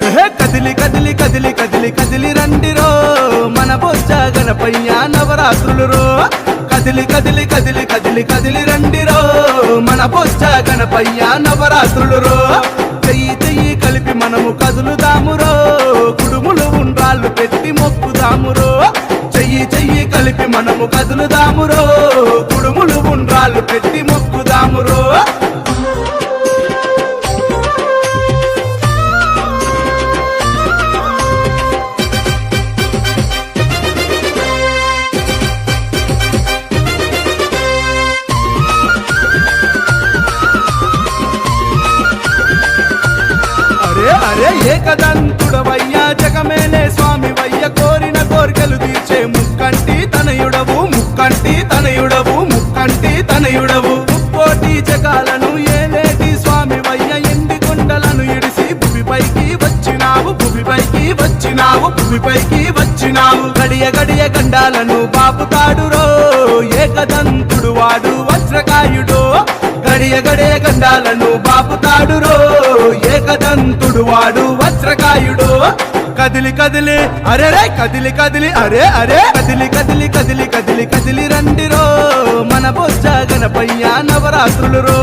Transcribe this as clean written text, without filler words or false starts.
కదిలి కదిలి కదిలి కదిలి కదిలి రండిరో మన బొజ్జ గణపయ్య నవరాత్రులు రో కదిలి కదిలి కదిలి కదిలి కదిలి రండిరో మన బొజ్జ గణపయ్య నవరాత్రులు రో చెయ్యి చెయ్యి కలిపి మనము కదులుదామురో కుడుములు ఉండ్రాళ్ళు పెట్టి మొక్కుదామురో చెయ్యి చెయ్యి కలిపి మనము కదులుదామురో కుడుములు ఉండ్రాళ్ళు పెట్టి మొక్కుదామురో అరే ఏకదంతుడవయ్యా జగమేలే స్వామి వయ్య కోరిన కోరికలు తీర్చే ముక్కంటి తనయుడవు ముక్కంటి తనయుడవు ముక్కంటి తనయుడవు ముక్కోటి జగాలను ఏలేటి స్వామి వయ్య ఎండి కొండలను ఇడిసి భూమిపైకి వచ్చినావు భూమిపైకి వచ్చినావు భూమిపైకి వచ్చినావు గడియ గడియ గండాలను బాపుతాడురో ఏకదంతుడు వాడు వజ్రకాయుడో గడియ గడియ గండాలను బాపుతాడురో ఏకదంతుడు వాడు వజ్రకాయుడు కదిలి కదిలి అరే రే కదిలి కదిలి అరే అరే కదిలి కదిలి కదిలి కదిలి కదిలి రండిరో మన బొజ్జ గణపయ్య నవరాత్రులు రో